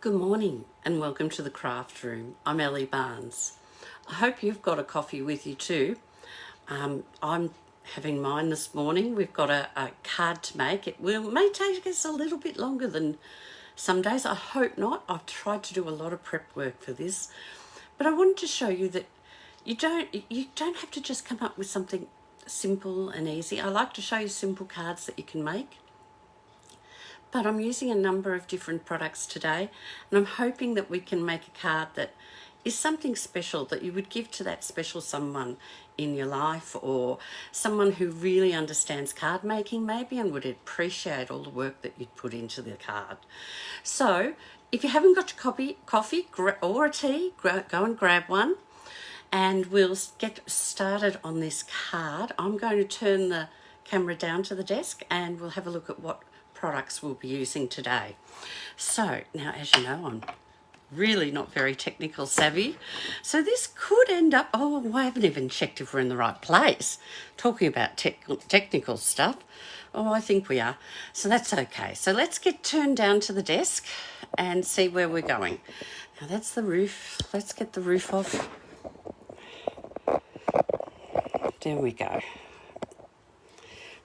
Good morning and welcome to the craft room. I'm Ellie Barnes. I hope you've got a coffee with you too. I'm having mine this morning. We've got a card to make. It may take us a little bit longer than some days. I hope not. I've tried to do a lot of prep work for this, but I wanted to show you that you don't have to just come up with something simple and easy. I like to show you simple cards that you can make. But I'm using a number of different products today, and I'm hoping that we can make a card that is something special that you would give to that special someone in your life, or someone who really understands card making maybe and would appreciate all the work that you'd put into the card. So if you haven't got your coffee or a tea, go and grab one, and we'll get started on this card. I'm going to turn the camera down to the desk and we'll have a look at what products we'll be using today. So now, as you know, I'm really not very technical savvy, so this could end up, I haven't even checked if we're in the right place talking about technical stuff. I think we are, so that's okay. So let's get turned down to the desk and see where we're going. Now that's the roof. Let's get the roof off. There we go.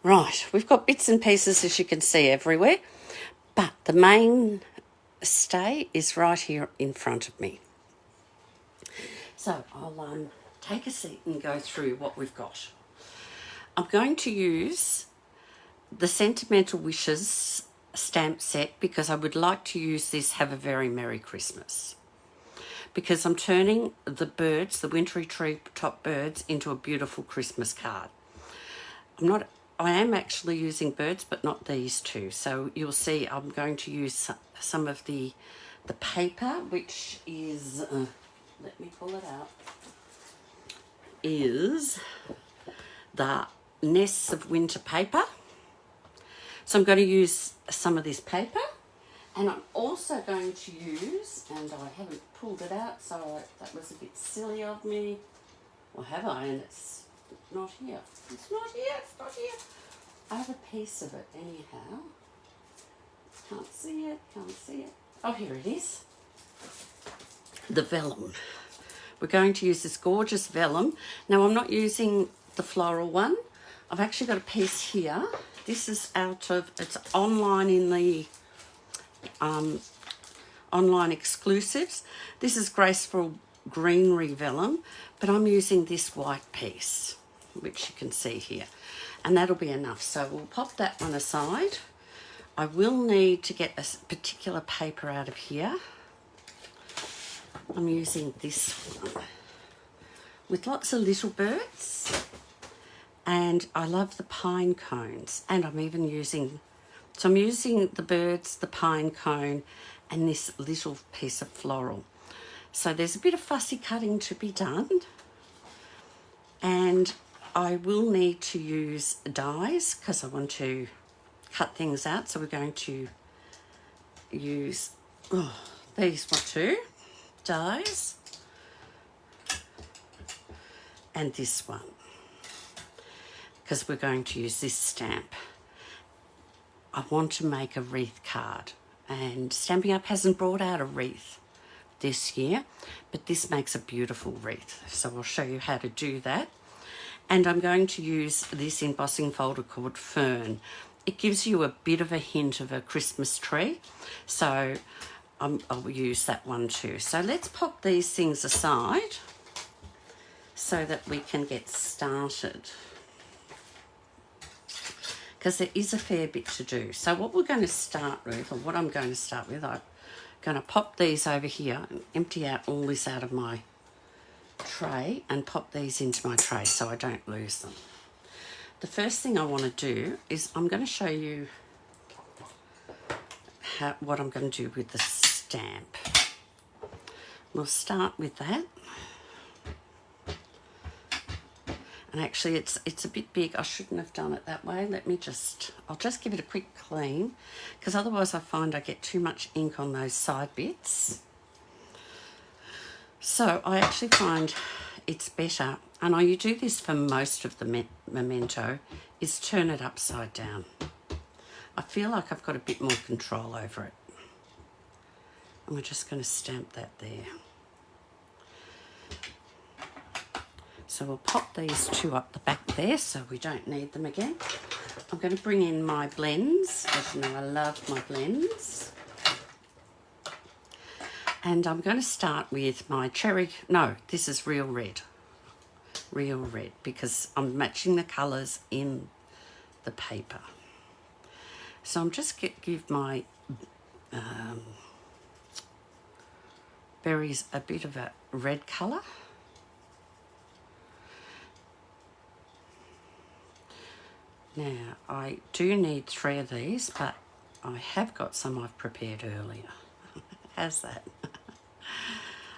Right, we've got bits and pieces, as you can see, everywhere, but the main stay is right here in front of me. So I'll take a seat and go through what we've got. I'm going to use the Sentimental Wishes stamp set because I would like to use this Have a Very Merry Christmas, because I'm turning the birds, the wintry treetop birds, into a beautiful Christmas card. I am actually using birds, but not these two. So you'll see I'm going to use some of the paper, which is, let me pull it out, is the Nests of Winter paper. So I'm going to use some of this paper, and I'm also going to use, and I haven't pulled it out, so that was a bit silly of me. Or have I? And it's not here. It's not here. It's not here. I have a piece of it anyhow. Can't see it. Can't see it. Oh, here it is. The vellum. We're going to use this gorgeous vellum. Now, I'm not using the floral one. I've actually got a piece here. This is it's online in the online exclusives. This is Graceful Greenery vellum, but I'm using this white piece, which you can see here, and that'll be enough. So we'll pop that one aside. I will need to get a particular paper out of here. I'm using this one with lots of little birds, and I love the pine cones, and I'm even using, so I'm using the birds, the pine cone, and this little piece of floral. So there's a bit of fussy cutting to be done, and I will need to use dies because I want to cut things out. So we're going to use these two dies and this one, because we're going to use this stamp. I want to make a wreath card, and Stampin' Up hasn't brought out a wreath this year, but this makes a beautiful wreath. So I'll show you how to do that. And I'm going to use this embossing folder called Fern. It gives you a bit of a hint of a Christmas tree, so I'll use that one too. So let's pop these things aside so that we can get started, because there is a fair bit to do. So what we're going to start with, or what I'm going to start with, I'm going to pop these over here and empty out all this out of my tray and pop these into my tray so I don't lose them. The first thing I want to do is I'm going to show you what I'm going to do with the stamp. We'll start with that. And actually it's a bit big. I shouldn't have done it that way. I'll just give it a quick clean, because otherwise I find I get too much ink on those side bits. So I actually find it's better, and you do this for most of the memento, is turn it upside down. I feel like I've got a bit more control over it. And we're just going to stamp that there. So we'll pop these two up the back there so we don't need them again. I'm going to bring in my blends. As you know, I love my blends. And I'm going to start with my cherry. No, this is real red. Real red, because I'm matching the colours in the paper. So I'm just going to give my berries a bit of a red colour. Now, I do need 3 of these, but I have got some I've prepared earlier. How's that?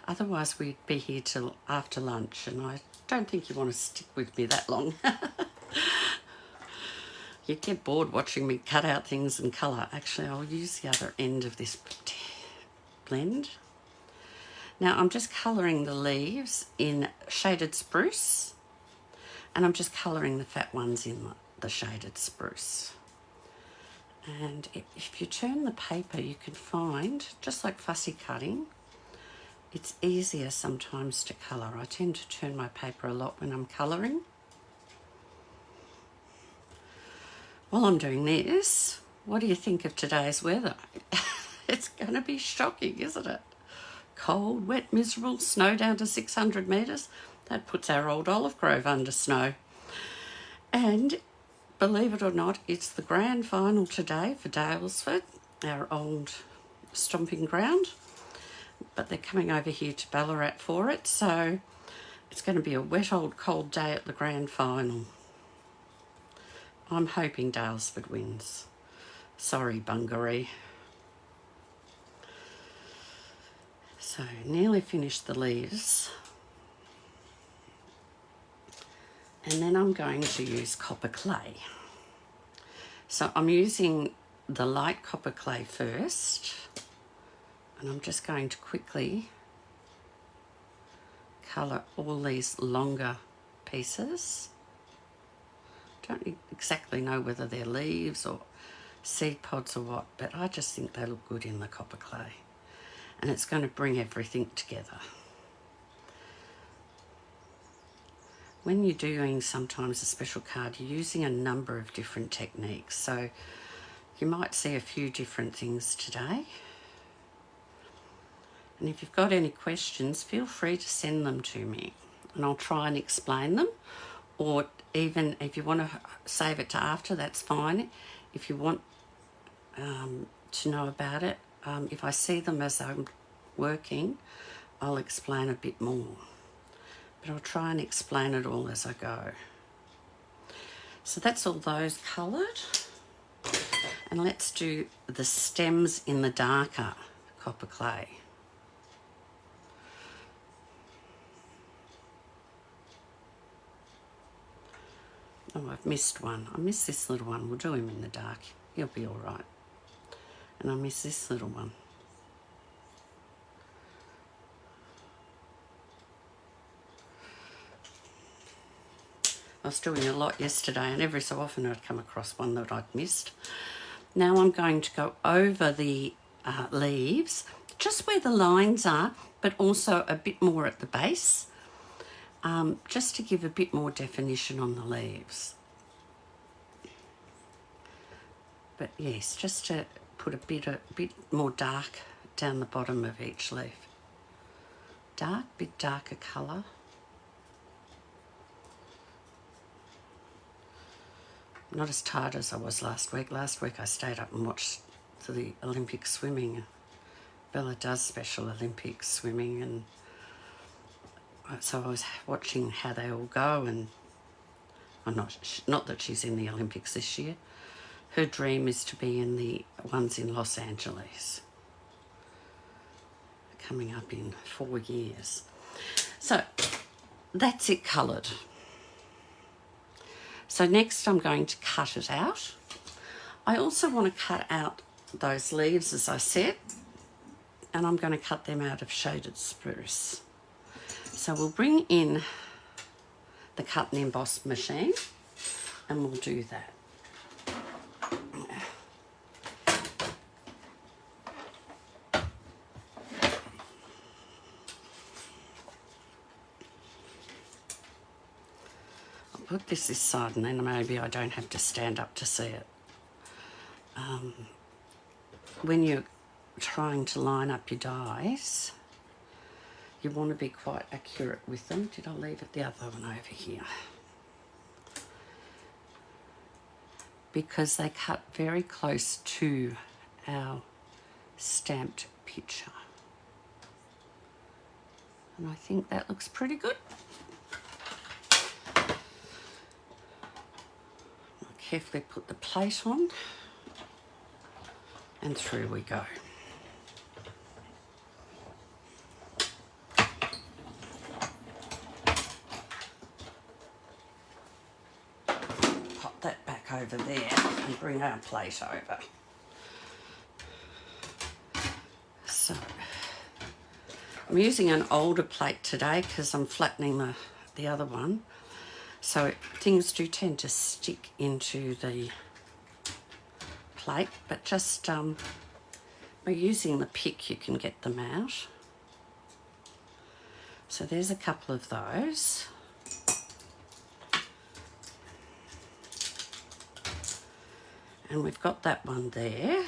Otherwise, we'd be here till after lunch, and I don't think you want to stick with me that long. You get bored watching me cut out things and colour. Actually, I'll use the other end of this blend. Now, I'm just colouring the leaves in shaded spruce, and I'm just colouring the fat ones in the shaded spruce. And if you turn the paper, you can find, just like fussy cutting, it's easier sometimes to colour. I tend to turn my paper a lot when I'm colouring. While I'm doing this, what do you think of today's weather? It's going to be shocking, isn't it? Cold, wet, miserable, snow down to 600 metres. That puts our old olive grove under snow. And believe it or not, it's the grand final today for Daylesford, our old stomping ground. But they're coming over here to Ballarat for it, so it's going to be a wet, old, cold day at the grand final. I'm hoping Daylesford wins. Sorry, Bungaree. So, nearly finished the leaves. And then I'm going to use copper clay. So I'm using the light copper clay first. And I'm just going to quickly colour all these longer pieces. Don't exactly know whether they're leaves or seed pods or what, but I just think they look good in the copper clay. And it's going to bring everything together. When you're doing sometimes a special card, you're using a number of different techniques. So you might see a few different things today. And if you've got any questions, feel free to send them to me and I'll try and explain them. Or even if you want to save it to after, that's fine. If you want to know about it, if I see them as I'm working, I'll explain a bit more. But I'll try and explain it all as I go. So that's all those coloured. And let's do the stems in the darker copper clay. Oh, I've missed one. I missed this little one. We'll do him in the dark. He'll be all right. And I miss this little one. I was doing a lot yesterday and every so often I'd come across one that I'd missed. Now I'm going to go over the leaves, just where the lines are, but also a bit more at the base, just to give a bit more definition on the leaves. But yes, just to put a bit more dark down the bottom of each leaf. Bit darker colour. Not as tired as I was last week. Last week I stayed up and watched the Olympic swimming. Bella does Special Olympics swimming, and so I was watching how they all go. And I'm not that she's in the Olympics this year. Her dream is to be in the ones in Los Angeles, coming up in 4 years. So that's it coloured. So next I'm going to cut it out. I also want to cut out those leaves, as I said, and I'm going to cut them out of shaded spruce. So we'll bring in the cut and emboss machine and we'll do that. put this side and then maybe I don't have to stand up to see it. When you're trying to line up your dies, you want to be quite accurate with them. Did I leave it the other one over here? Because they cut very close to our stamped picture. And I think that looks pretty good. I'll carefully put the plate on and through we go. Pop that back over there and bring our plate over. So I'm using an older plate today because I'm flattening the other one. So things do tend to stick into the plate, but just by using the pick you can get them out. So there's a couple of those. And we've got that one there.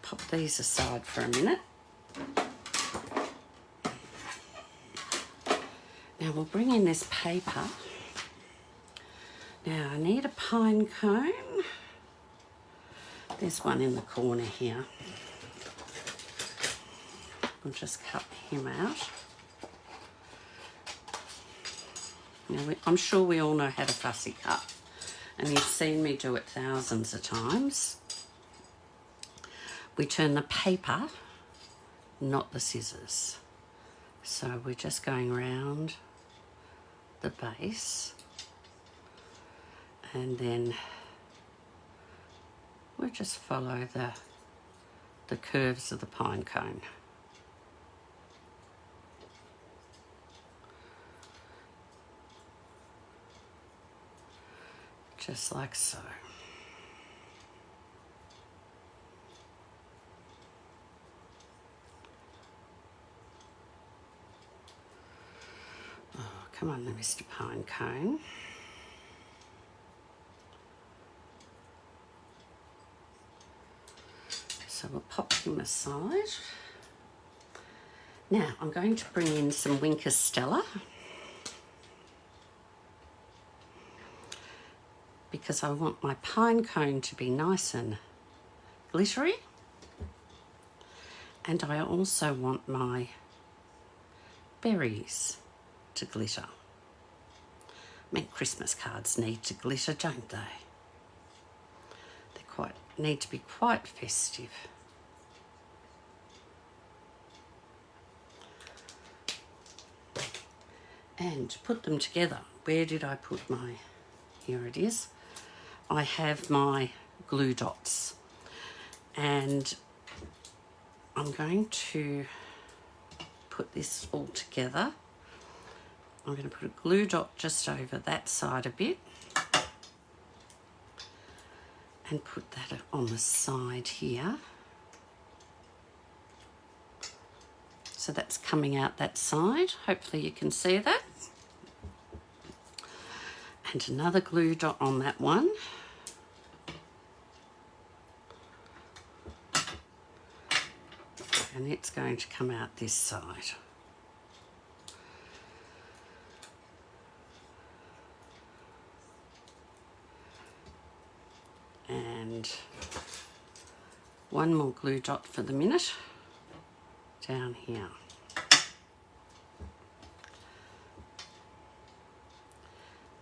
Pop these aside for a minute. Now we'll bring in this paper. Now I need a pine cone. There's one in the corner here. We'll just cut him out. Now I'm sure we all know how to fussy cut, and you've seen me do it thousands of times. We turn the paper, not the scissors. So we're just going round the base, and then we'll just follow the curves of the pine cone. Just like so. Oh, come on, Mr. Pine Cone. So we'll pop him aside. Now I'm going to bring in some Winker Stella, because I want my pine cone to be nice and glittery, and I also want my berries to glitter. I mean, Christmas cards need to glitter, don't they? They need to be quite festive. And to put them together, where did I put my, here it is. I have my glue dots, and I'm going to put this all together. I'm going to put a glue dot just over that side a bit and put that on the side here. So that's coming out that side. Hopefully you can see that. And another glue dot on that one. And it's going to come out this side. And one more glue dot for the minute down here.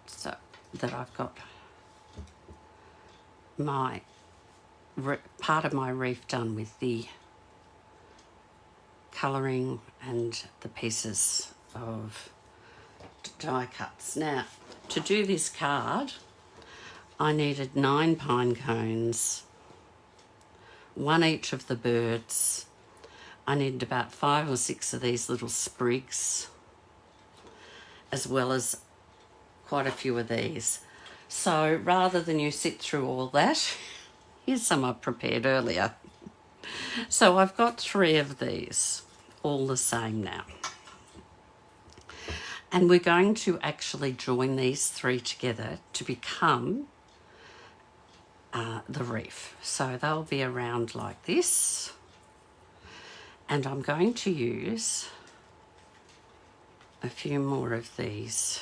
So that I've got my part of my reef done with the colouring and the pieces of die cuts. Now, to do this card, I needed 9 pine cones, 1 each of the birds. I needed about 5 or 6 of these little sprigs, as well as quite a few of these. So rather than you sit through all that, here's some I prepared earlier. So I've got 3 of these, all the same now. And we're going to actually join these three together to become the wreath. So they'll be around like this. And I'm going to use a few more of these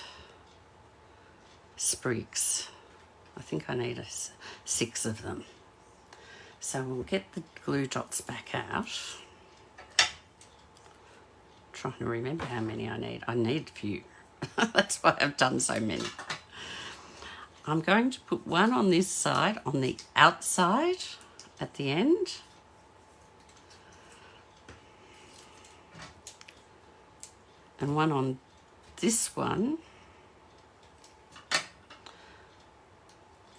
sprigs. I think I need 6 of them. So we'll get the glue dots back out. Trying to remember how many I need. I need a few. That's why I've done so many. I'm going to put one on this side, on the outside at the end. And one on this one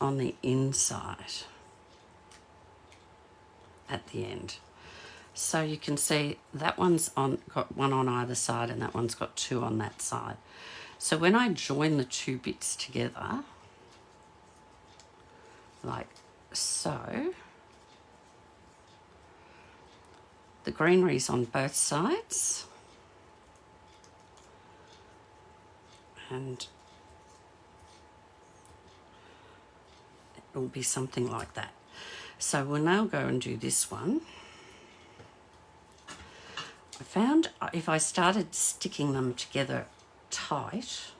on the inside at the end. So you can see that one's got one on either side and that one's got 2 on that side. So when I join the 2 bits together, like so, the greenery's on both sides, and it will be something like that. So we'll now go and do this one. I found if I started sticking them together tight,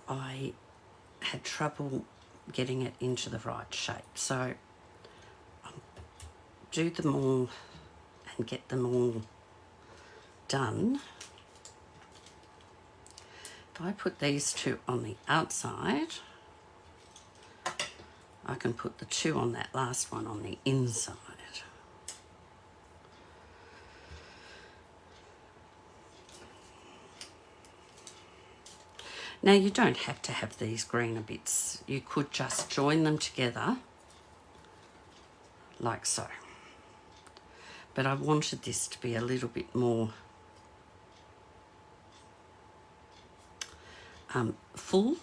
I had trouble getting it into the right shape. So I'll do them all and get them all done. If I put these 2 on the outside, I can put the 2 on that last one on the inside. Now you don't have to have these greener bits. You could just join them together like so. But I wanted this to be a little bit more full,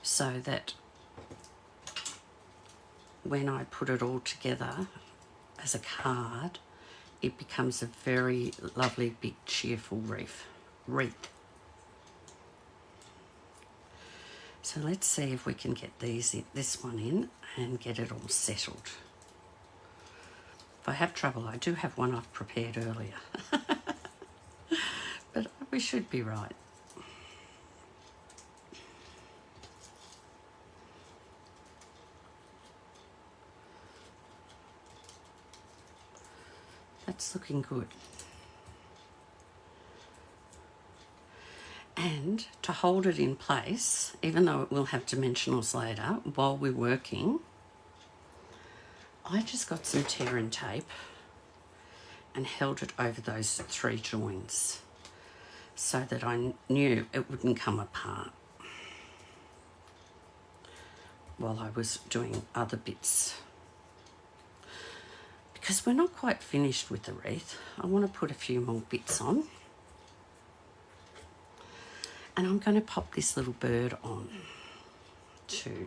so that when I put it all together as a card, it becomes a very lovely, big, cheerful wreath. So let's see if we can get this one in and get it all settled. If I have trouble, I do have one I've prepared earlier. But we should be right. That's looking good. And to hold it in place, even though it will have dimensionals later, while we're working, I just got some tear and tape and held it over those 3 joins so that I knew it wouldn't come apart while I was doing other bits. Because we're not quite finished with the wreath, I want to put a few more bits on. And I'm going to pop this little bird on too.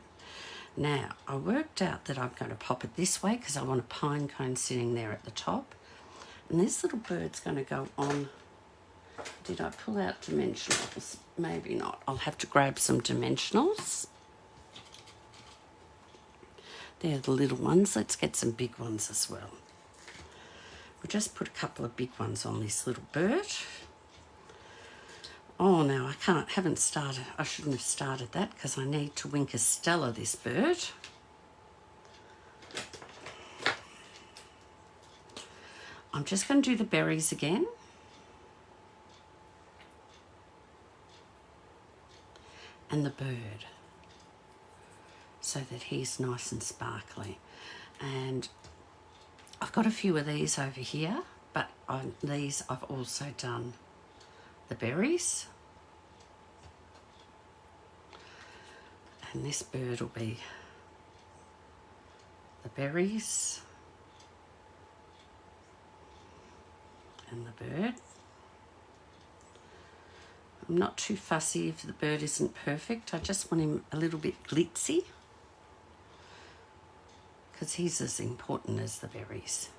Now, I worked out that I'm going to pop it this way because I want a pine cone sitting there at the top. And this little bird's going to go on. Did I pull out dimensionals? Maybe not. I'll have to grab some dimensionals. They're the little ones. Let's get some big ones as well. We'll just put a couple of big ones on this little bird. Oh, no, haven't started. I shouldn't have started that because I need to Wink Stella this bird. I'm just going to do the berries again. And the bird. So that he's nice and sparkly. And I've got a few of these over here, but on these I've also done the berries, and this bird will be the berries and the bird. I'm not too fussy if the bird isn't perfect. I just want him a little bit glitzy because he's as important as the berries.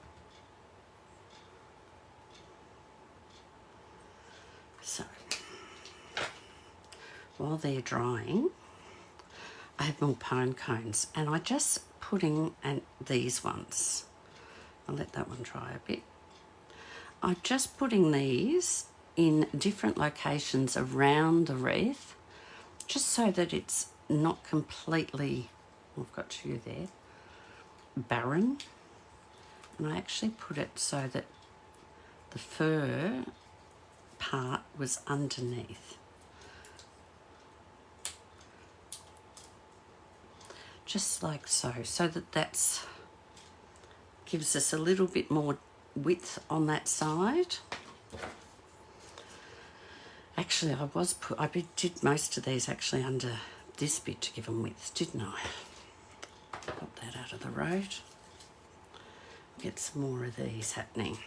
while they're drying, I have more pine cones, and I just putting these ones. I'll let that one dry a bit. I'm just putting these in different locations around the wreath, just so that it's not completely, I've got two there, barren. And I actually put it so that the fur part was underneath. Just like so, so that that's gives us a little bit more width on that side. Actually, I did most of these actually under this bit to give them width, didn't I? Put that out of the road. Get some more of these happening.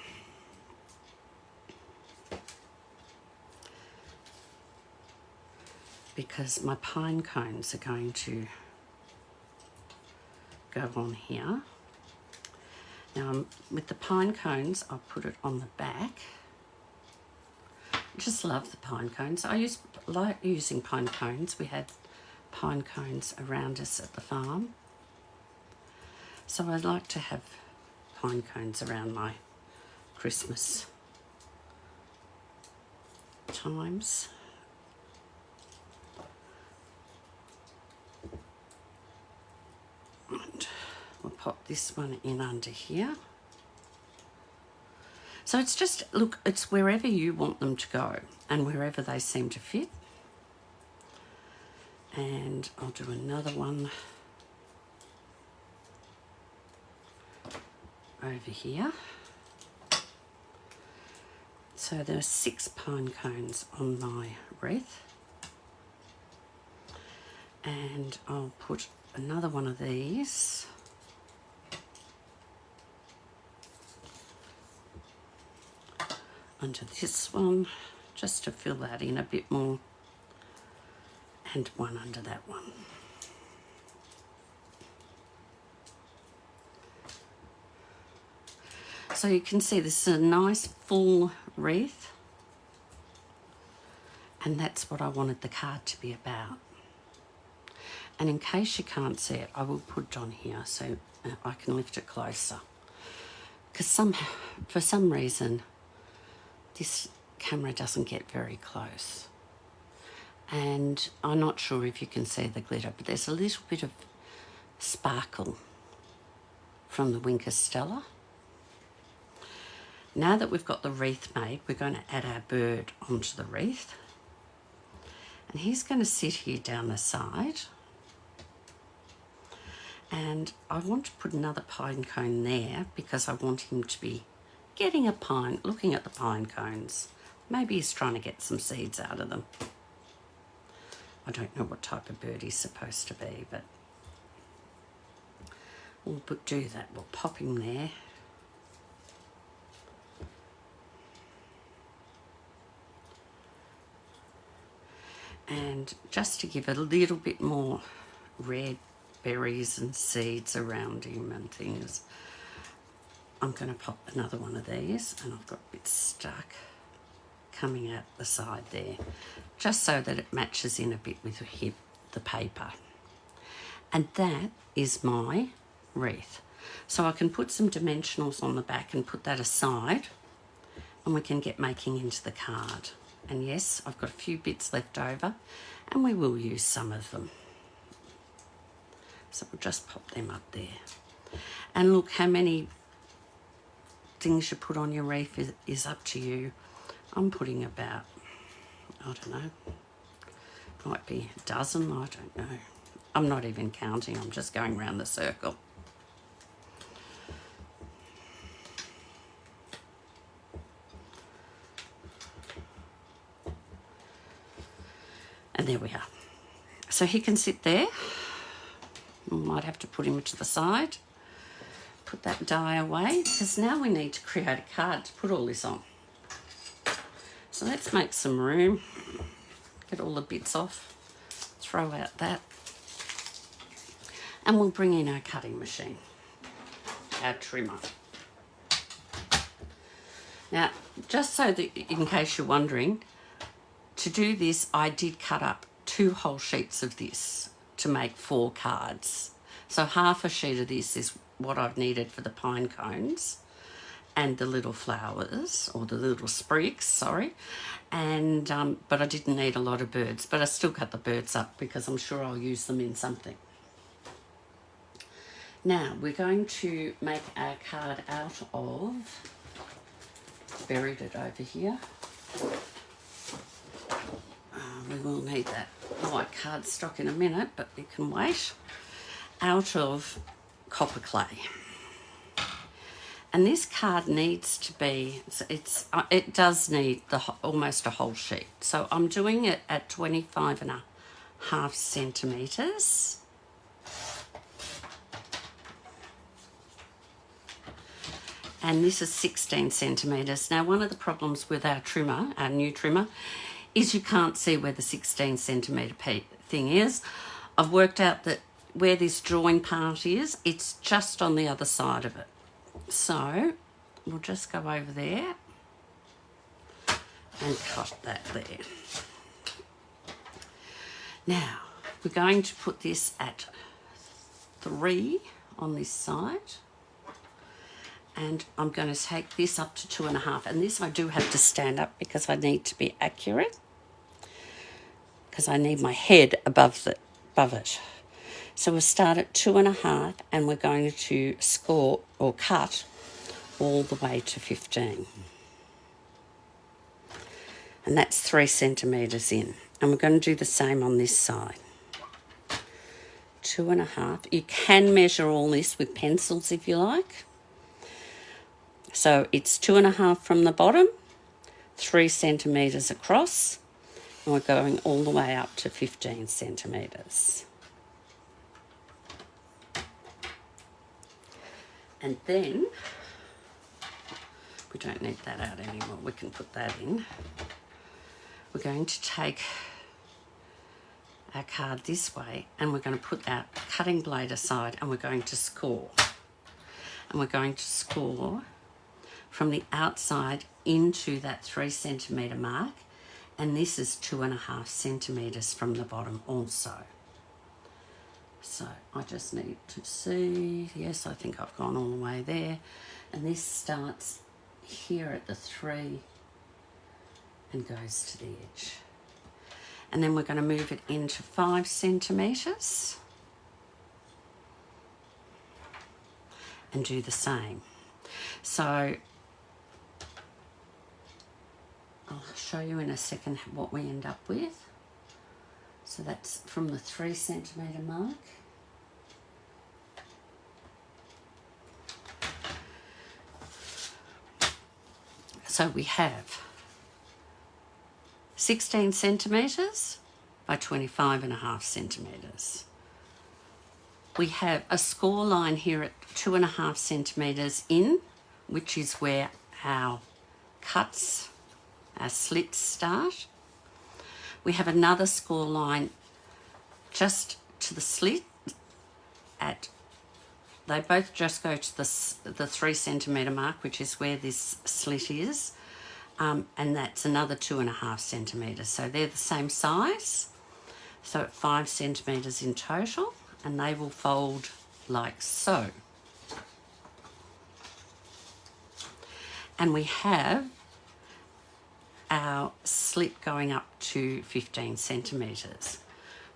Because my pine cones are going to go on here. Now, with the pine cones, I'll put it on the back. I just love the pine cones. I like using pine cones. We had pine cones around us at the farm. So I like to have pine cones around my Christmas times. And we'll pop this one in under here. So it's just, look, it's wherever you want them to go and wherever they seem to fit. And I'll do another one over here. So there are 6 pine cones on my wreath. And I'll put another one of these under this one, just to fill that in a bit more, and one under that one. So you can see this is a nice full wreath, and that's what I wanted the card to be about. And in case you can't see it, I will put it on here so I can lift it closer. Because for some reason, this camera doesn't get very close. And I'm not sure if you can see the glitter, but there's a little bit of sparkle from the Winker Stella. Now that we've got the wreath made, we're going to add our bird onto the wreath. And he's going to sit here down the side. And I want to put another pine cone there because I want him to be getting a pine, looking at the pine cones. Maybe he's trying to get some seeds out of them. I don't know what type of bird he's supposed to be, but we'll do that. We'll pop him there. And just to give it a little bit more red berries and seeds around him and things, I'm going to pop another one of these, and I've got a bit stuck coming out the side there, just so that it matches in a bit with the paper. And that is my wreath. So I can put some dimensionals on the back and put that aside, and we can get making into the card. And yes, I've got a few bits left over, and we will use some of them. So we'll just pop them up there. And look, how many things you put on your wreath is up to you. I'm putting about, I don't know, might be a dozen, I don't know. I'm not even counting, I'm just going around the circle. And there we are. So he can sit there. We might have to put him to the side. Put that die away, because now we need to create a card to put all this on. So let's make some room. Get all the bits off. Throw out that. And we'll bring in our cutting machine. Our trimmer. Now, just so that in case you're wondering, to do this, I did cut up 2 whole sheets of this to make 4 cards. So half a sheet of this is what I've needed for the pine cones and the little flowers, or the little sprigs, sorry. And but I didn't need a lot of birds, but I still cut the birds up because I'm sure I'll use them in something. Now we're going to make our card out of, buried it over here. We will need that white cardstock in a minute, but it can wait. Out of copper clay. And this card needs to be, it does need almost a whole sheet. So I'm doing it at 25.5 centimetres. And this is 16 centimetres. Now, one of the problems with our trimmer, our new trimmer, is you can't see where the 16 centimetre thing is. I've worked out that where this drawing part is, it's just on the other side of it. So we'll just go over there and cut that there. Now we're going to put this at 3 on this side, and I'm going to take this up to 2.5, and this I do have to stand up because I need to be accurate, because I need my head above it. So we'll start at 2.5, and we're going to score or cut all the way to 15. And that's 3 centimetres in. And we're going to do the same on this side. 2.5. You can measure all this with pencils if you like. So it's 2.5 from the bottom, 3 centimetres across, and we're going all the way up to 15 centimetres. And then, we don't need that out anymore, we can put that in. We're going to take our card this way, and we're going to put our cutting blade aside, and we're going to score. And we're going to score from the outside into that 3 centimetre mark, and this is 2.5 centimetres from the bottom also. So I just need to see, yes, I think I've gone all the way there. And this starts here at the 3 and goes to the edge. And then we're going to move it into 5 centimetres and do the same. So I'll show you in a second what we end up with. So that's from the 3 centimetre mark. So we have 16 centimetres by 25.5 centimetres. We have a score line here at 2.5 centimetres in, which is where our cuts, our slits start. We have another score line just to the slit at, they both just go to the 3 centimetre mark, which is where this slit is, and that's another 2.5 centimetres. So they're the same size, so at 5 centimetres in total, and they will fold like so. And we have our slit going up to 15 centimetres.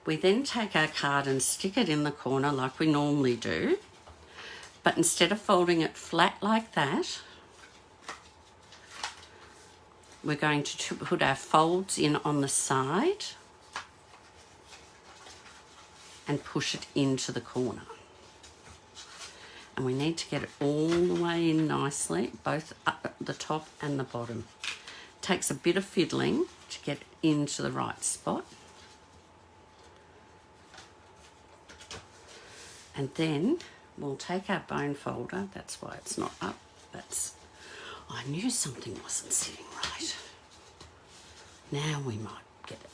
We then take our card and stick it in the corner like we normally do, but instead of folding it flat like that, we're going to put our folds in on the side and push it into the corner. And we need to get it all the way in nicely, both up the top and the bottom. Takes a bit of fiddling to get into the right spot. And then we'll take our bone folder, that's why it's not up, I knew something wasn't sitting right. Now we might get it.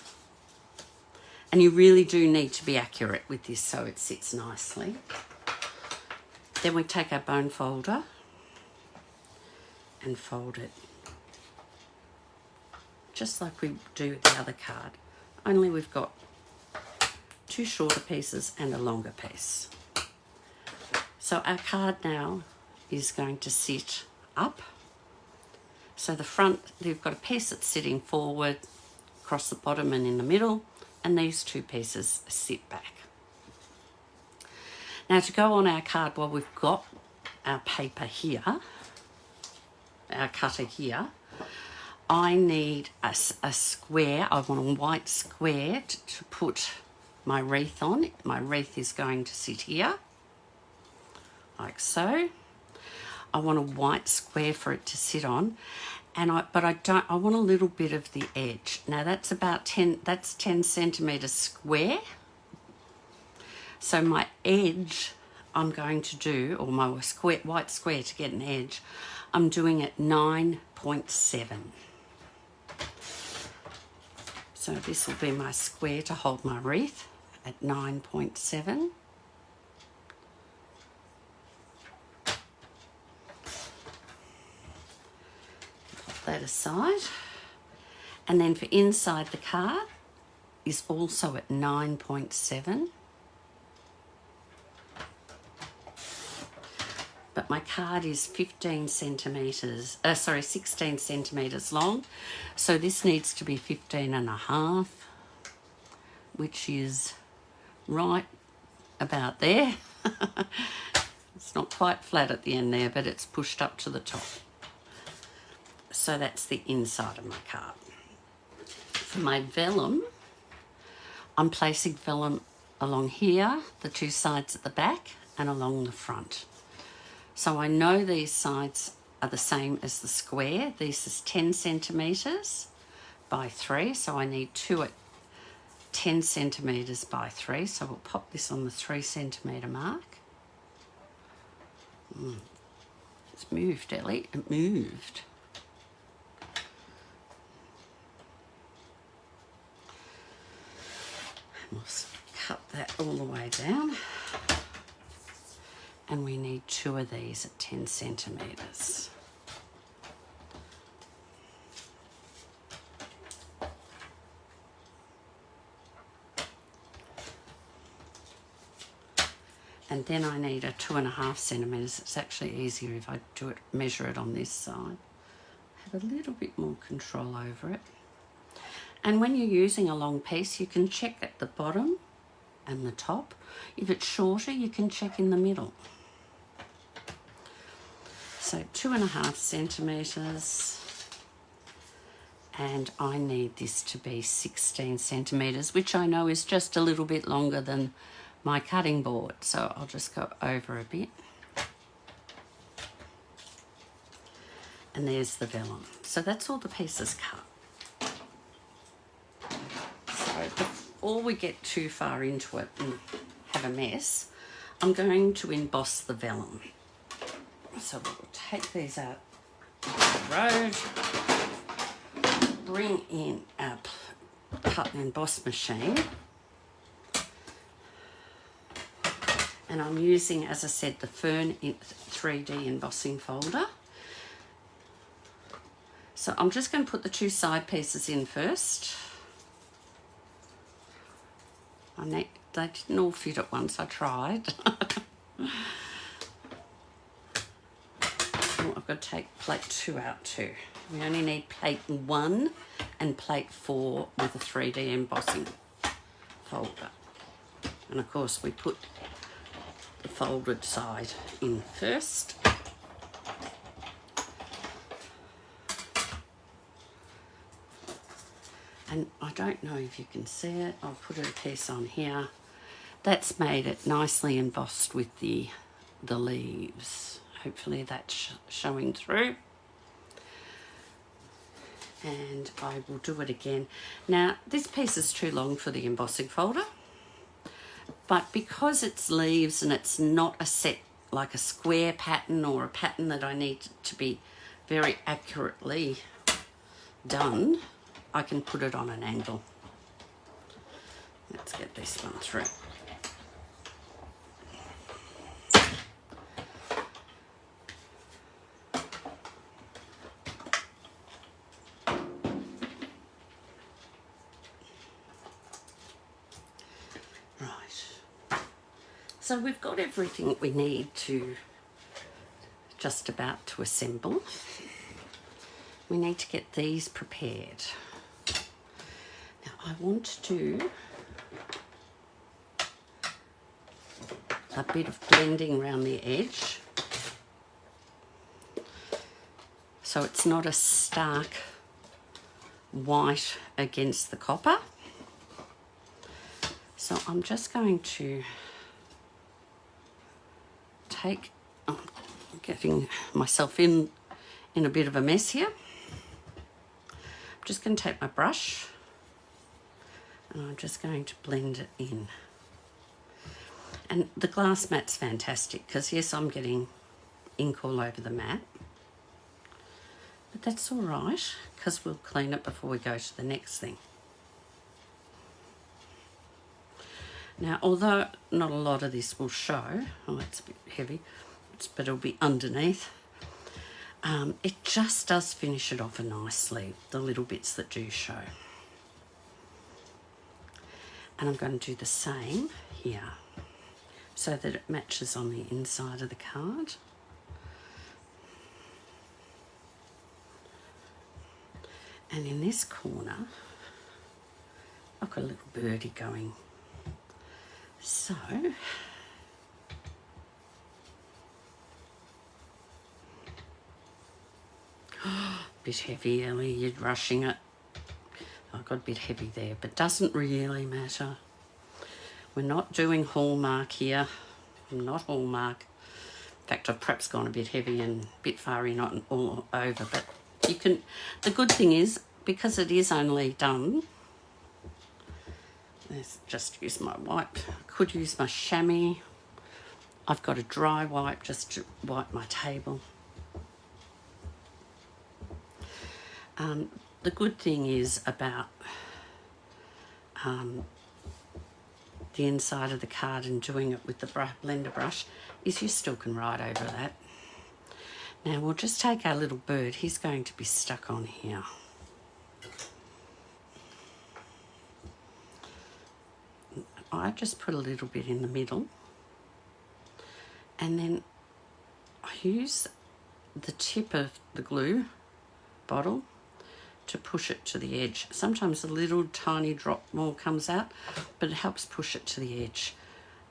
And you really do need to be accurate with this so it sits nicely. Then we take our bone folder and fold it just like we do with the other card, only we've got 2 shorter pieces and a longer piece. So our card now is going to sit up. So the front, you've got a piece that's sitting forward, across the bottom and in the middle, and these 2 pieces sit back. Now to go on our card, while we've got our paper here, our cutter here, I need a square. I want a white square to put my wreath on. My wreath is going to sit here, like so. I want a white square for it to sit on, but I want a little bit of the edge. Now that's about 10 centimeters square. So my edge I'm going to do, or my white square to get an edge, I'm doing it 9.7. So this will be my square to hold my wreath at 9.7. Put that aside. And then for inside the card is also at 9.7. But my card is 16 centimetres long. So this needs to be 15.5, which is right about there. It's not quite flat at the end there, but it's pushed up to the top. So that's the inside of my card. For my vellum, I'm placing vellum along here, the 2 sides at the back, and along the front. So I know these sides are the same as the square. This is 10 centimetres by 3, so I need 2 at 10 centimetres by 3. So we'll pop this on the 3 centimetre mark. It's moved, Ellie. It moved. We'll cut that all the way down. And we need 2 of these at 10 centimetres. And then I need a 2.5 centimetres. It's actually easier if I measure it on this side. Have a little bit more control over it. And when you're using a long piece, you can check at the bottom and the top. If it's shorter, you can check in the middle. So 2.5 centimetres, and I need this to be 16 centimetres, which I know is just a little bit longer than my cutting board. So I'll just go over a bit. And there's the vellum. So that's all the pieces cut. So before we get too far into it and have a mess, I'm going to emboss the vellum. So we'll take these out of the road, bring in our cut and emboss machine, and I'm using, as I said, the Fern 3D embossing folder. So I'm just going to put the 2 side pieces in first. They didn't all fit at once, I tried. I've got to take plate 2 out too. We only need plate 1 and plate 4 with a 3D embossing folder. And of course we put the folded side in first. And I don't know if you can see it. I'll put a piece on here. That's made it nicely embossed with the leaves. Hopefully that's showing through. And I will do it again. Now, this piece is too long for the embossing folder, but because it's leaves and it's not a set, like a square pattern or a pattern that I need to be very accurately done, I can put it on an angle. Let's get this one through. Right, So we've got everything we need to just about to assemble. We need to get these prepared. Now I want to do a bit of blending around the edge so it's not a stark white against the copper. So I'm just going to take, I'm getting myself in a bit of a mess here. I'm just going to take my brush and I'm just going to blend it in. And the glass mat's fantastic because yes, I'm getting ink all over the mat, but that's all right because we'll clean it before we go to the next thing. Now, although not a lot of this will show, oh, it's a bit heavy, but it'll be underneath, it just does finish it off nicely, the little bits that do show. And I'm going to do the same here so that it matches on the inside of the card. And in this corner, I've got a little birdie going. So, bit heavy, Ellie, you're rushing it. I got a bit heavy there, but doesn't really matter. We're not doing Hallmark here. I'm not Hallmark. In fact, I've perhaps gone a bit heavy and a bit fiery, not all over, but you can, the good thing is, because it is only done, let's just use my wipe. I could use my chamois. I've got a dry wipe just to wipe my table. The good thing is about the inside of the card and doing it with the blender brush is you still can write over that. Now we'll just take our little bird. He's going to be stuck on here. I just put a little bit in the middle and then I use the tip of the glue bottle to push it to the edge. Sometimes a little tiny drop more comes out, but it helps push it to the edge.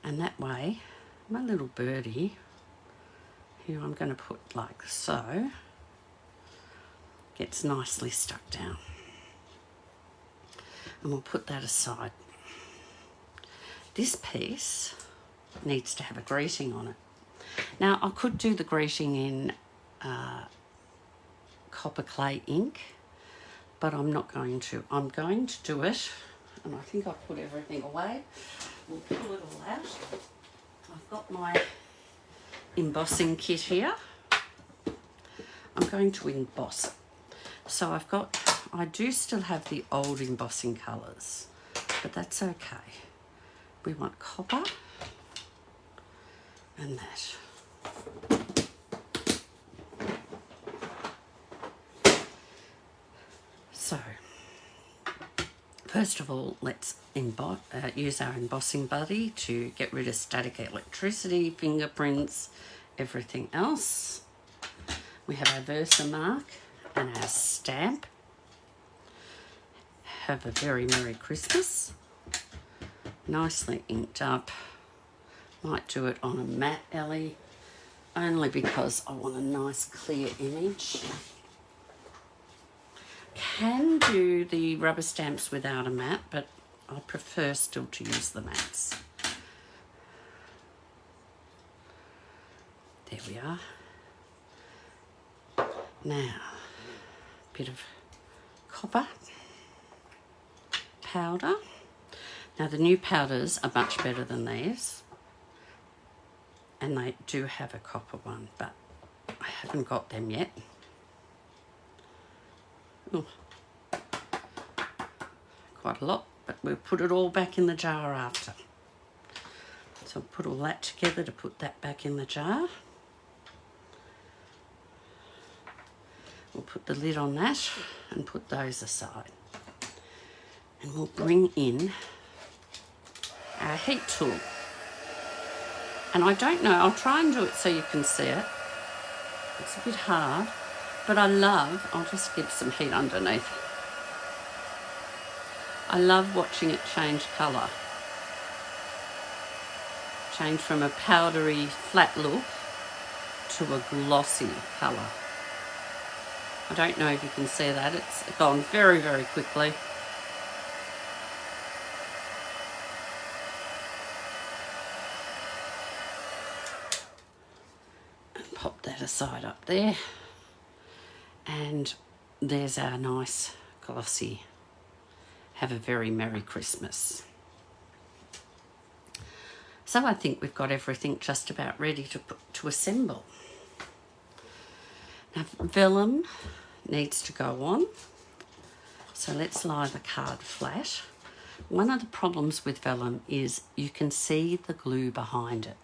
And that way, my little birdie, here I'm going to put like so, gets nicely stuck down. And we'll put that aside. This piece needs to have a greeting on it. Now, I could do the greeting in copper clay ink, but I'm not going to. I'm going to do it, and I think I've put everything away. We'll pull it all out. I've got my embossing kit here. I'm going to emboss it. So I do still have the old embossing colours, but that's okay. We want copper and that. So, first of all, let's use our embossing buddy to get rid of static electricity, fingerprints, everything else. We have our Versamark and our stamp. Have a very Merry Christmas. Nicely inked up. Might do it on a matte, Ellie, only because I want a nice clear image. Can do the rubber stamps without a matte, but I prefer still to use the mattes. There we are. Now, a bit of copper powder. Now the new powders are much better than these, and they do have a copper one, but I haven't got them yet. Ooh. Quite a lot, but we'll put it all back in the jar after. So I'll put all that together to put that back in the jar. We'll put the lid on that and put those aside. And we'll bring in our heat tool. And I don't know, I'll try and do it so you can see it. It's a bit hard, but I'll just give some heat underneath. I love watching it change colour. Change from a powdery flat look to a glossy colour. I don't know if you can see that, it's gone very, very quickly. And pop that aside up there. And there's our nice glossy. Have a very Merry Christmas. So I think we've got everything just about ready to assemble. Now vellum needs to go on. So let's lie the card flat. One of the problems with vellum is you can see the glue behind it.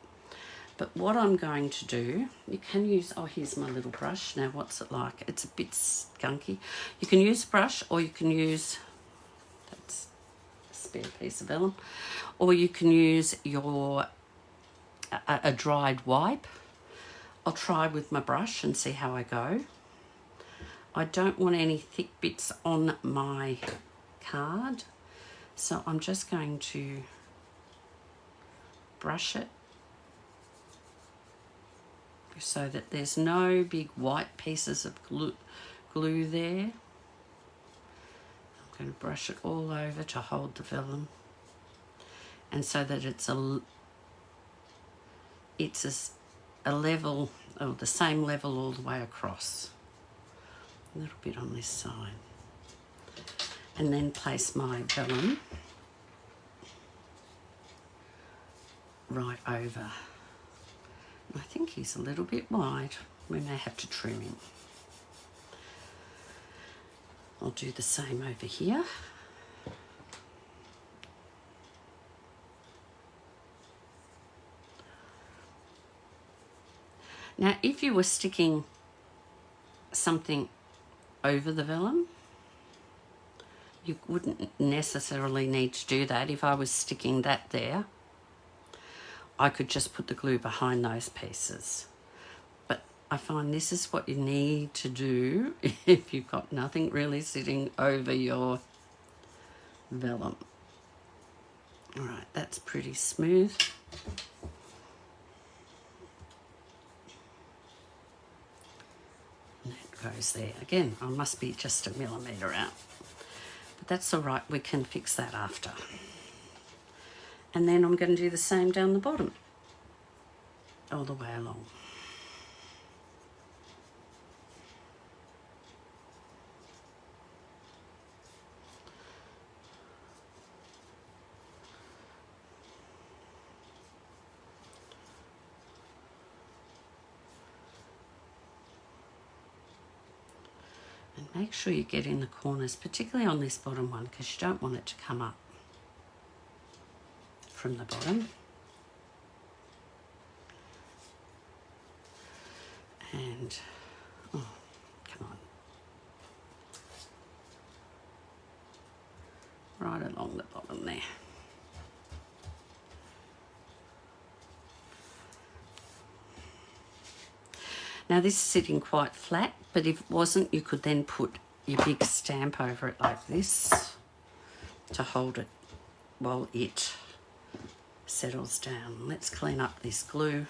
But what I'm going to do, you can use, oh, here's my little brush. Now, what's it like? It's a bit skunky. You can use a brush, or you can use, that's a spare piece of vellum, or you can use your, a dried wipe. I'll try with my brush and see how I go. I don't want any thick bits on my card, so I'm just going to brush it so that there's no big white pieces of glue there. I'm going to brush it all over to hold the vellum, and so that it's a level, or the same level all the way across. A little bit on this side. And then place my vellum right over. I think he's a little bit wide. We may have to trim him. I'll do the same over here. Now, if you were sticking something over the vellum, you wouldn't necessarily need to do that. If I was sticking that there, I could just put the glue behind those pieces. But I find this is what you need to do if you've got nothing really sitting over your vellum. All right, that's pretty smooth. And that goes there. Again, I must be just a millimetre out. But that's all right, we can fix that after. And then I'm going to do the same down the bottom, all the way along. And make sure you get in the corners, particularly on this bottom one, because you don't want it to come up from the bottom. And, oh, come on. Right along the bottom there. Now this is sitting quite flat, but if it wasn't, you could then put your big stamp over it like this to hold it while it settles down. Let's clean up this glue.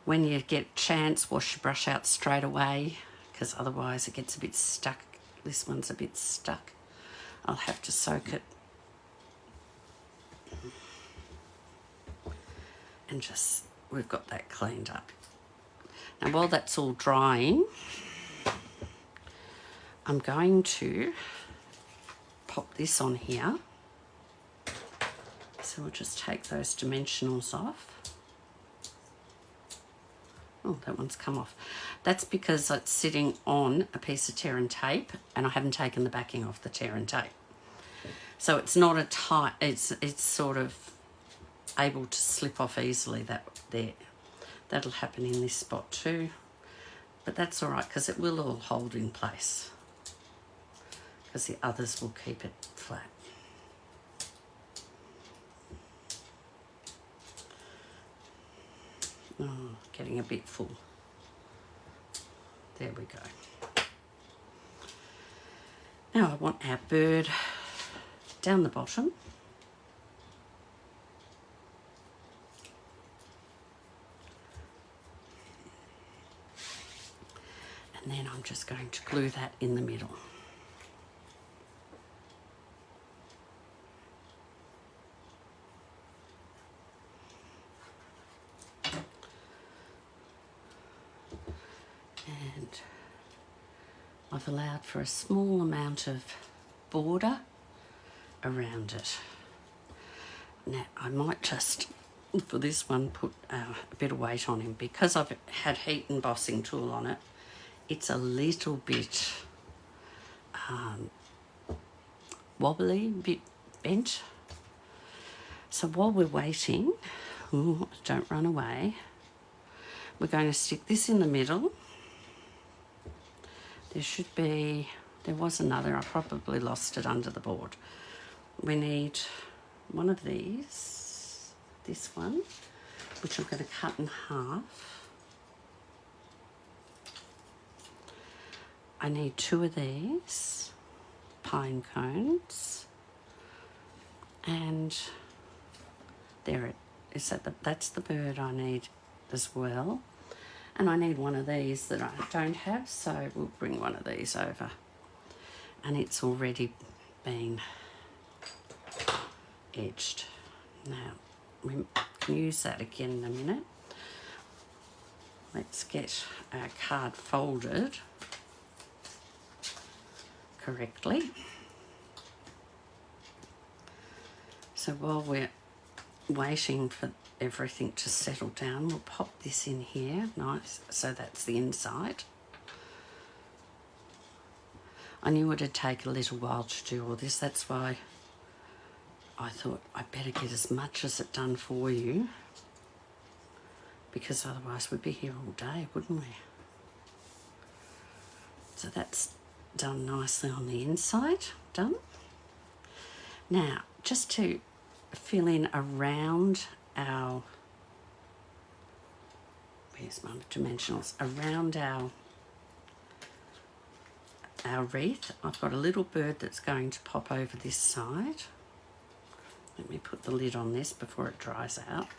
When you get a chance, wash your brush out straight away, because otherwise it gets a bit stuck. This one's a bit stuck. I'll have to soak it. And just, we've got that cleaned up. Now while that's all drying, I'm going to pop this on here. So we'll just take those dimensionals off. Oh, that one's come off. That's because it's sitting on a piece of tear and tape, and I haven't taken the backing off the tear and tape. So it's not a tight, it's sort of able to slip off easily that there. That'll happen in this spot too. But that's all right, because it will all hold in place, because the others will keep it flat. Oh, getting a bit full. There we go. Now I want our bird down the bottom. And then I'm just going to glue that in the middle. And I've allowed for a small amount of border around it. Now I might just, for this one, put a bit of weight on him because I've had heat embossing tool on it. It's a little bit wobbly, a bit bent. So while we're waiting, don't run away, we're going to stick this in the middle. There was another, I probably lost it under the board. We need one of these, this one, which I'm going to cut in half. I need 2 of these pine cones, and there it is. That's the bird I need as well. And I need one of these that I don't have, so we'll bring one of these over. And it's already been edged. Now, we can use that again in a minute. Let's get our card folded correctly. So while we're waiting for everything to settle down, we'll pop this in here, nice, so that's the inside. I knew it'd take a little while to do all this, that's why I thought I'd better get as much as it done for you, because otherwise we'd be here all day, wouldn't we? So that's done nicely on the inside, done. Now, just to fill in around our, where's my dimensionals, around our wreath, I've got a little bird that's going to pop over this side. Let me put the lid on this before it dries out.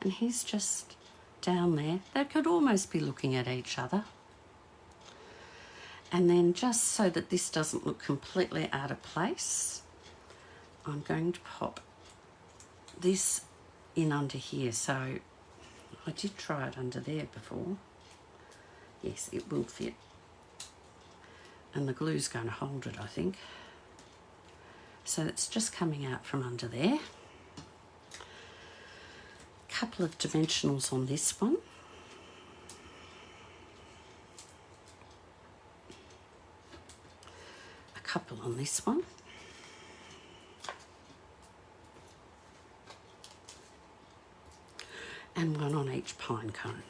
And he's just down there. They could almost be looking at each other. And then just so that this doesn't look completely out of place, I'm going to pop this in under here. So I did try it under there before. Yes, it will fit. And the glue's going to hold it, I think. So it's just coming out from under there. A couple of dimensionals on this one. Couple on this one, and one on each pine cone.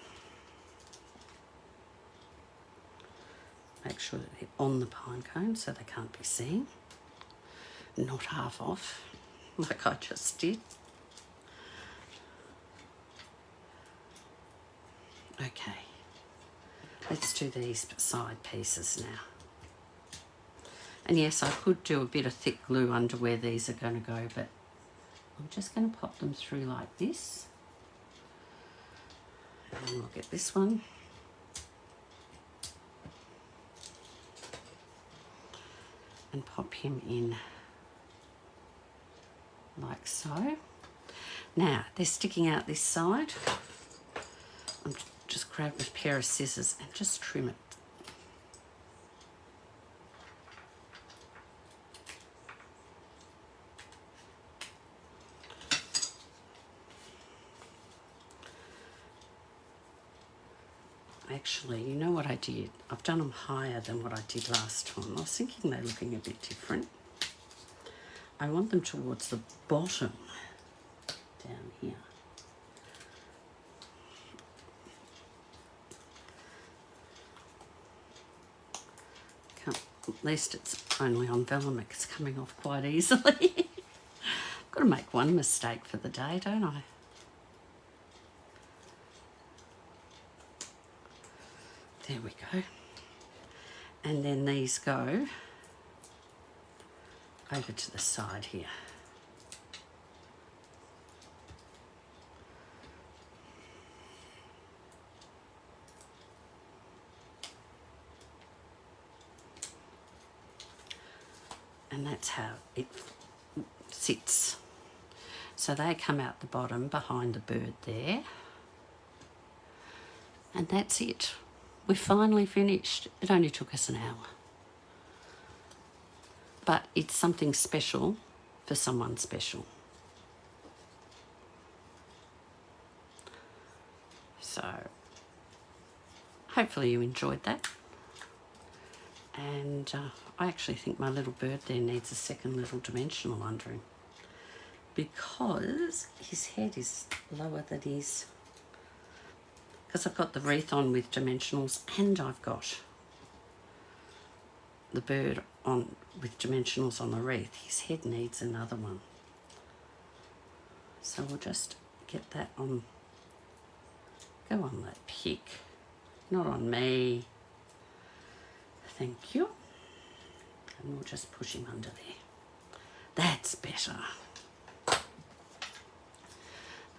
Make sure that they're on the pine cone so they can't be seen, not half off like I just did. Okay, let's do these side pieces now. And yes, I could do a bit of thick glue under where these are going to go, but I'm just going to pop them through like this. And we'll get this one. And pop him in like so. Now, they're sticking out this side. I'm just grab a pair of scissors and just trim it. Actually, you know what I did? I've done them higher than what I did last time. I was thinking they're looking a bit different. I want them towards the bottom, down here. At least it's only on vellum, it's coming off quite easily. Got to make one mistake for the day, don't I? There we go. And then these go over to the side here. And that's how it sits. So they come out the bottom behind the bird there. And that's it. We're finally finished. It only took us an hour. But it's something special for someone special. So hopefully you enjoyed that. And I actually think my little bird there needs a second little dimensional under him, because his head is lower than his... Because I've got the wreath on with dimensionals, and I've got the bird on with dimensionals on the wreath. His head needs another one. So we'll just get that on. Go on that pick, not on me. Thank you. And we'll just push him under there. That's better.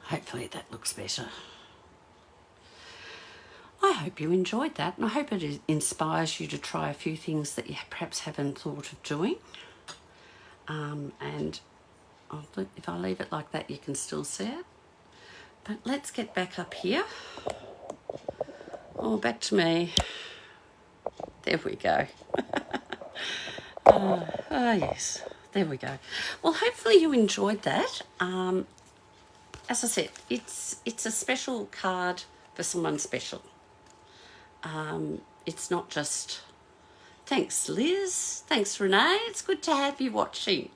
Hopefully that looks better. I hope you enjoyed that, and I hope it inspires you to try a few things that you perhaps haven't thought of doing. And if I leave it like that, you can still see it. But let's get back up here. Oh, back to me. There we go. Oh, yes. There we go. Well, hopefully you enjoyed that. As I said, it's a special card for someone special. It's not just, thanks Liz, thanks Renee, it's good to have you watching.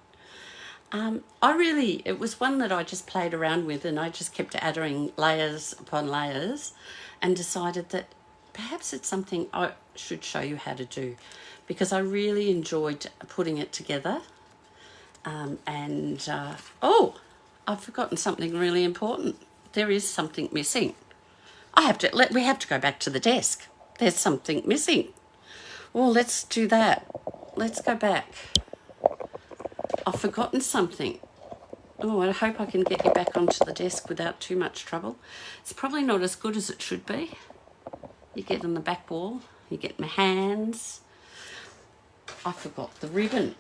It was one that I just played around with, and I just kept adding layers upon layers and decided that perhaps it's something I should show you how to do, because I really enjoyed putting it together. Oh, I've forgotten something really important. There is something missing. We have to go back to the desk. There's something missing. Well, let's do that. Let's go back. I've forgotten something. Oh, I hope I can get you back onto the desk without too much trouble. It's probably not as good as it should be. You get on the back wall. You get my hands. I forgot the ribbon.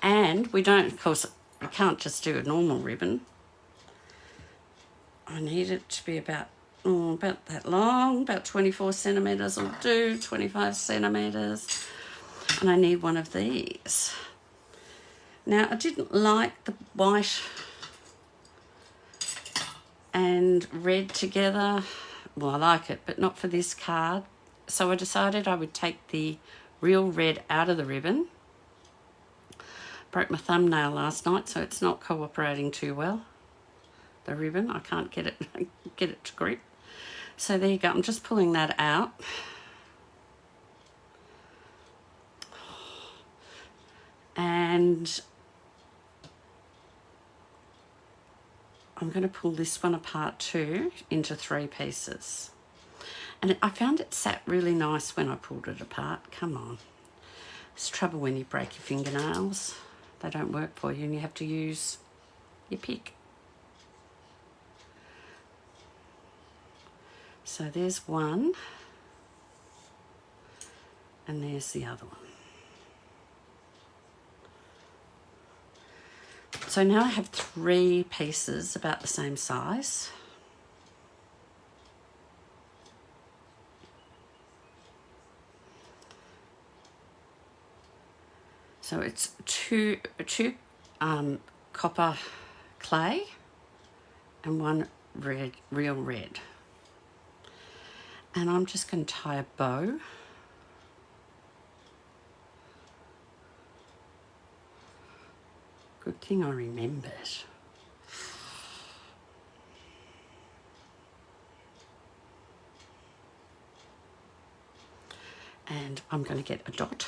And we can't just do a normal ribbon. I need it to be about that long, about 24 centimetres will do, 25 centimetres. And I need one of these. Now, I didn't like the white and red together. Well, I like it, but not for this card. So I decided I would take the real red out of the ribbon. Broke my thumbnail last night, so it's not cooperating too well. The ribbon, I can't get it to grip. So there you go, I'm just pulling that out. And I'm going to pull this one apart too into 3 pieces. And I found it sat really nice when I pulled it apart. Come on. It's trouble when you break your fingernails. They don't work for you and you have to use your pick. So there's one, and there's the other one. So now I have 3 pieces about the same size. So it's two copper clay and 1 real red. And I'm just going to tie a bow. Good thing I remembered. And I'm going to get a dot.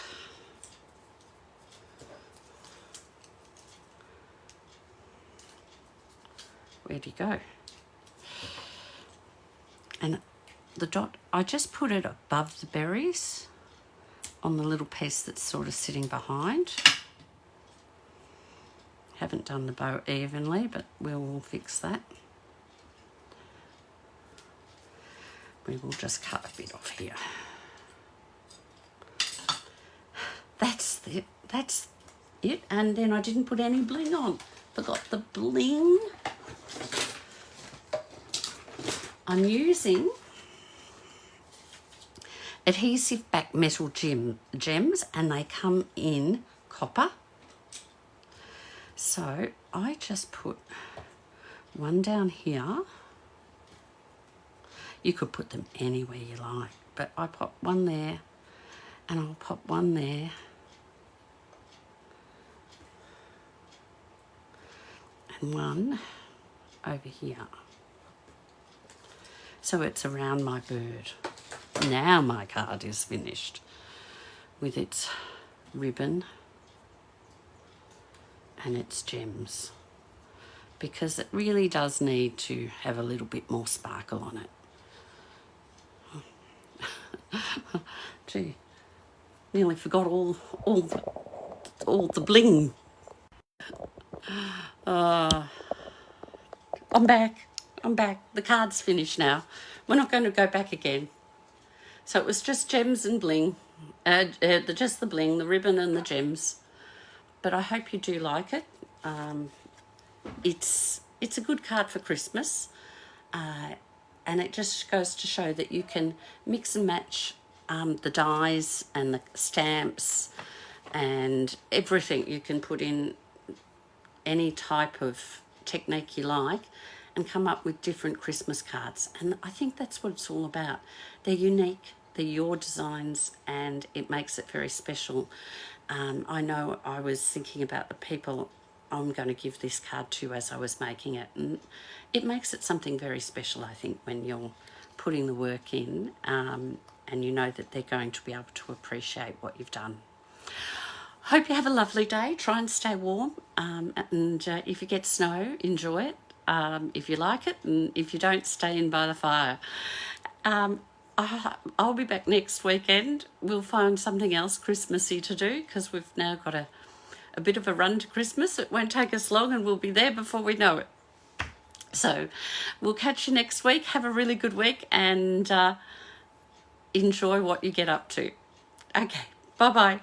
where'd he go? And the dot, I just put it above the berries on the little piece that's sort of sitting behind. Haven't done the bow evenly, but we'll fix that. We will just cut a bit off here. That's it. And then I didn't put any bling on. Forgot the bling. I'm using adhesive back metal gems, and they come in copper. So I just put one down here. You could put them anywhere you like, but I pop one there, and I'll pop one there, and one over here. So it's around my bird. Now my card is finished with its ribbon and its gems, because it really does need to have a little bit more sparkle on it. Gee, nearly forgot all the bling. I'm back. The card's finished now. We're not going to go back again. So it was just gems and bling, just the bling, the ribbon and the gems. But I hope you do like it. It's a good card for Christmas. And it just goes to show that you can mix and match the dies and the stamps and everything. You can put in any type of technique you like and come up with different Christmas cards. And I think that's what it's all about. They're unique, they're your designs, and it makes it very special. I know I was thinking about the people I'm going to give this card to as I was making it, and it makes it something very special, I think, when you're putting the work in, and you know that they're going to be able to appreciate what you've done. Hope you have a lovely day. Try and stay warm, and if you get snow, enjoy it. If you like it, and if you don't, stay in by the fire. I'll be back next weekend. We'll find something else Christmassy to do, because we've now got a bit of a run to Christmas. It won't take us long, and we'll be there before we know it. So we'll catch you next week. Have a really good week, and enjoy what you get up to. Okay, bye-bye.